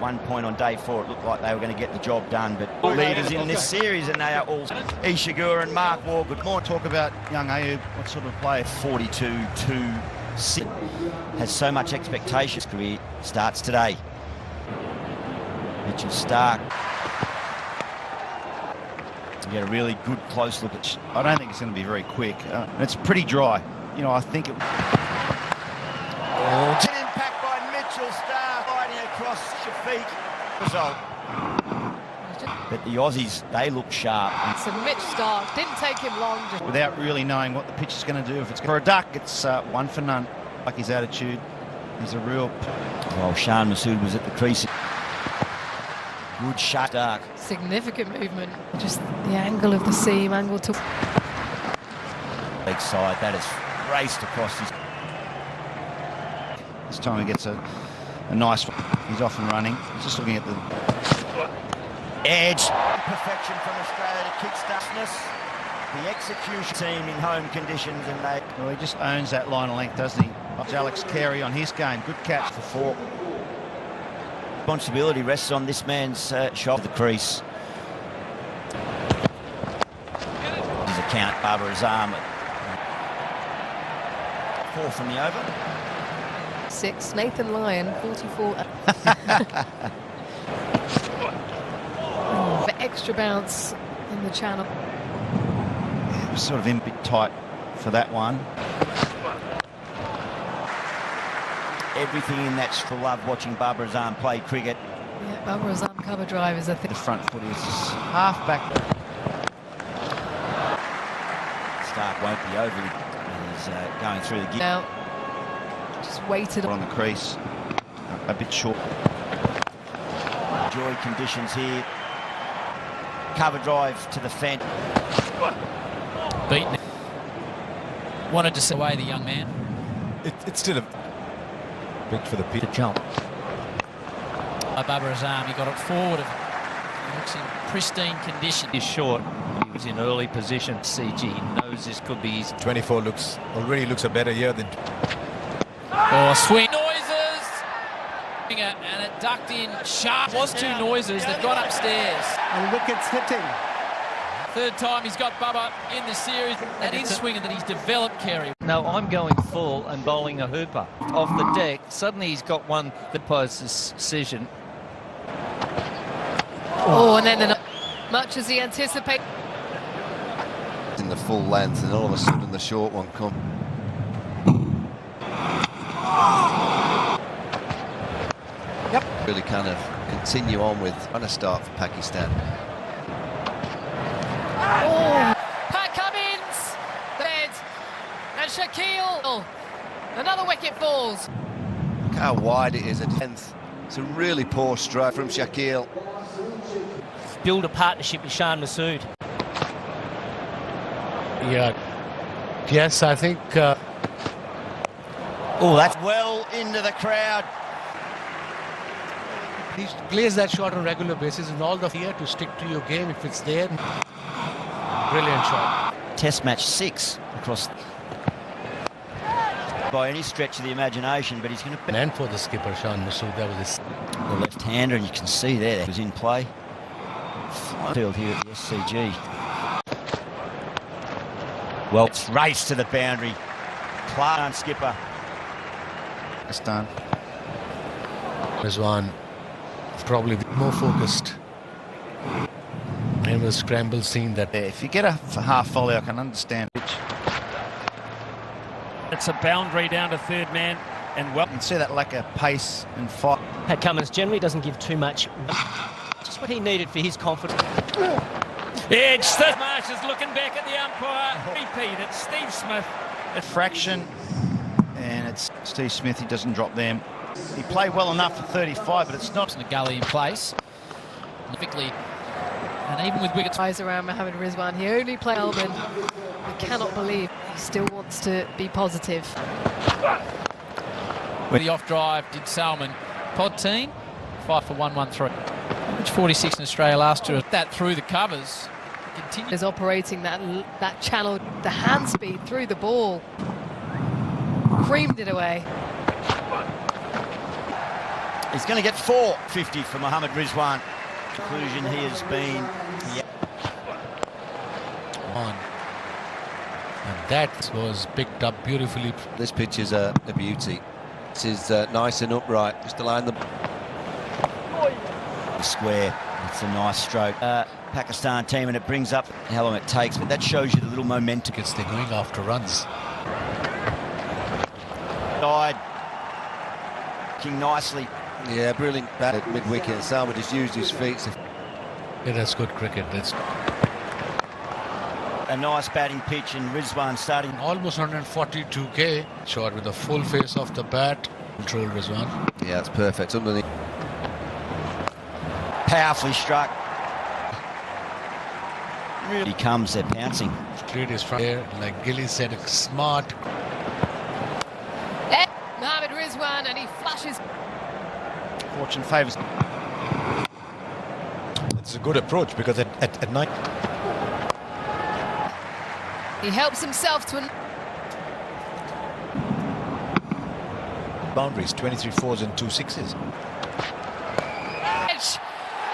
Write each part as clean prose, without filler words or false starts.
one point on day 4, it looked like they were going to get the job done, but leaders in this series, and they are all Ishiguro and Mark Waugh. Good morning. Talk about young Ayoub, what sort of player? 42-2 has so much expectation. His career starts today. Mitchell Starc. You get a really good close look at. I don't think it's going to be very quick. It's pretty dry. You know, I think it. An impact by Mitchell Starc, fighting across Shafiq. Result. But the Aussies, they look sharp. So Mitch Starc didn't take him long. Without really knowing what the pitch is going to do. If it's for a duck, it's 1 for none. Like his attitude, he's a real. Well, Shan Masood was at the crease. Good shot, Starc. Significant movement. Just the angle of the seam, angle to. Leg side, that is raced across his. This time he gets a nice one. He's off and running. He's just looking at the edge. Perfection from Australia to kick-startness. The execution team in home conditions, and they. Well, he just owns that line of length, doesn't he? It's Alex Carey on his game. Good catch for 4. Responsibility rests on this man's shot at the crease. His account, Babar Azam. 4 from the over. 6. Nathan Lyon, 44. For extra bounce in the channel. Yeah, it was sort of in a bit tight for that one. Everything in that's for love watching Babar Azam play cricket. Yeah, Babar Azam cover drive is a thing. The front foot is half back. Starc won't be over. He's going through the gear. Now, just waited On the crease, a bit short. Enjoy conditions here. Cover drive to the fence. Beaten. Wanted to send away the young man. It's still a big for the pitch. To jump. By Babar Azam, he got it forward. He looks in pristine condition. He's short. He was in early position. CG knows this could be his. 24 already looks a better year than. Oh, swing noises, and it ducked in sharp. It was 2 noises that got upstairs. And wickets hitting. 3rd time he's got Bubba in the series. That in swinger that he's developed, Carey. No, I'm going full and bowling a hooper off the deck. Suddenly he's got one that poses decision. Oh, and then much as he anticipated. In the full length, and all of a sudden the short one comes. Yep. Really kind of continue on with trying to start for Pakistan. Oh, Pat Cummins, dead, and Shaquille. Another wicket falls. Look how wide it is at 10th. It's a really poor stroke from Shaquille. Build a partnership with Shan Masood. Yeah. Yes, I think. Oh, that's well into the crowd. He plays that shot on a regular basis, and all the fear to stick to your game if it's there. Brilliant shot. Test match 6 across. By any stretch of the imagination, but he's going to. And for the skipper, Shan Masood, that was his. The left-hander, and you can see there he was in play. Field here at the SCG. Well, it's raced to the boundary. Clark skipper. Pakistan. Rizwan probably more focused. And was scramble scene that. Yeah, if you get a half volley, I can understand. It's a boundary down to 3rd man, and well. You can see that lack of pace and fight. Pat Cummins generally doesn't give too much. Just what he needed for his confidence. Edge. Steve Marsh is looking back at the umpire. Repeat, it's Steve Smith. A fraction, and it's Steve Smith. He doesn't drop them. He played well enough for 35, but it's not. In the gully in place. Quickly, and even with wickets. Eyes around Mohammad Rizwan. He only played Melbourne. I cannot believe he still wants to be positive. With the off drive, did Salman. Pod team, 5 for 113. Average 46 in Australia last year. That through the covers. Is operating that channel, the hand speed through the ball. Creamed it away. He's going to get 450 for Mohammad Rizwan. Conclusion, he has been... On. And that was picked up beautifully. This pitch is a beauty. This is nice and upright. Just align the square. It's a nice stroke. Pakistan team, and it brings up how long it takes, but that shows you the little momentum. They're going after runs. Died. King nicely. Yeah, brilliant bat at mid-wicket. Salman just used his feet. Yeah, that's good cricket. That's A nice batting pitch, and Rizwan starting. almost 142k. Shot with the full face of the bat. Control Rizwan. Yeah, it's perfect. Underneath. Powerfully struck. Really comes, they're pouncing. Straight is from there. Like Gilly said, a smart. Mohammad Rizwan, and he flashes. Fortune favours. It's a good approach because at night. He helps himself to an... Boundaries, 23 fours and 2 sixes. edge,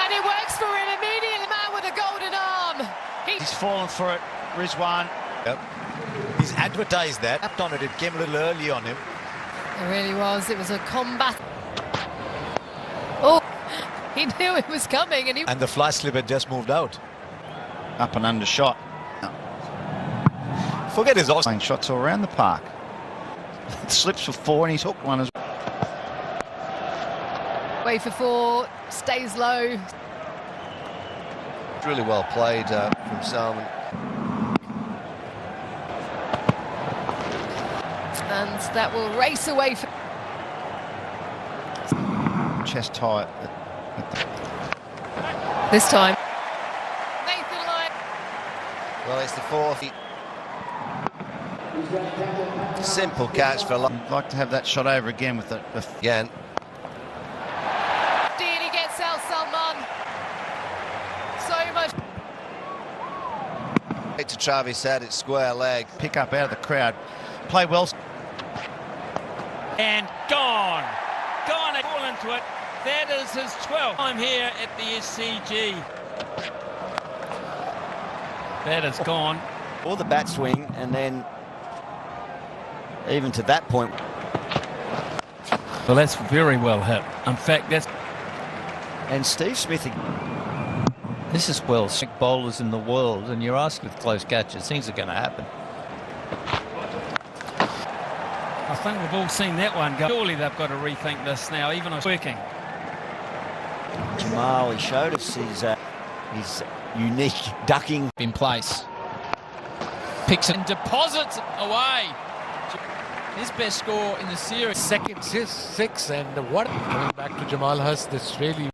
and it works for him immediately. Man with a golden arm. He's fallen for it, Rizwan. Yep. He's advertised that. Tapped on it. It came a little early on him. It really was. It was a combat. Oh, he knew it was coming, and he... And the fly slip had just moved out. Up and under shot. Forget his off. Playing shots all around the park. Slips for 4 and he's hooked one as well. Way for 4, stays low. Really well played from Salman. And that will race away for... Chest high. This time. Nathan Lyon. Well, it's the 4th. Simple catch for I'd like to have that shot over again with the again. He gets Al Salman. So much. To Travis head, it's square leg. pick up out of the crowd. Play well. And gone. Gone and all into it. That is his 12th time here at the SCG. That is gone. Or the bat swing, and then even to that point. Well, that's very well hit. In fact, that's... And Steve Smith. This is well sick bowlers in the world, and you're asked with close catches, things are going to happen. I think we've all seen that one go. Surely they've got to rethink this now, even if it's working. Jamal, he showed us his unique ducking In place. Picks it and deposits it away. His best score in the series. Second 6, and what? Coming back to Jamal Huss, this really...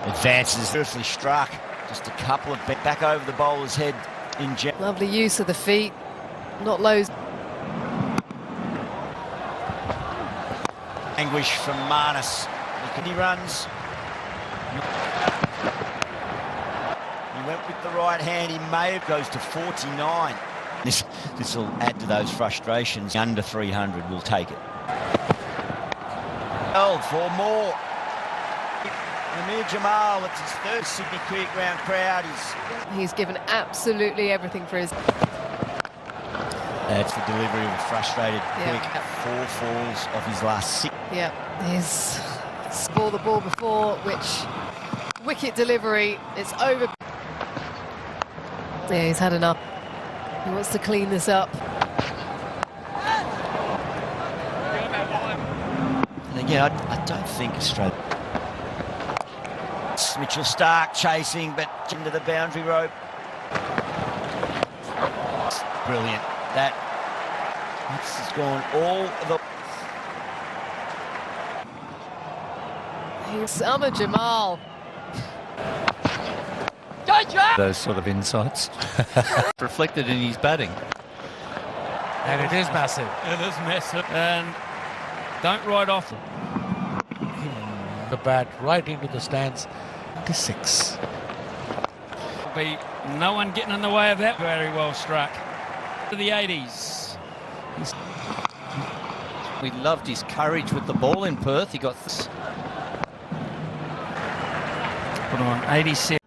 advances. Beautifully struck. Just a couple of back over the bowler's head in jet. Lovely use of the feet. Not lows. Anguish from Marnus. He runs. He went with the right hand. He may have goes to 49. This will add to those frustrations. Under 300 will take it. Oh, 4 more. Amir Jamal, it's his 3rd Sydney Cricket Ground crowd. He's given absolutely everything for his... That's the delivery of a frustrated Yeah. quick. 4 falls off his last 6. Yeah, he's scored the ball before, which wicket delivery, it's over. Yeah, he's had enough. He wants to clean this up. And again, I don't think Australia... Mitchell Stark chasing, but into the boundary rope. Brilliant. This has gone all the... He's Summer Jamal. Those sort of insights reflected in his batting. And it is massive. It is massive. And don't ride off. The bat right into the stands. 6. There'll be no one getting in the way of that. Very well struck. To the 80s. We loved his courage with the ball in Perth. He got... Put on 86.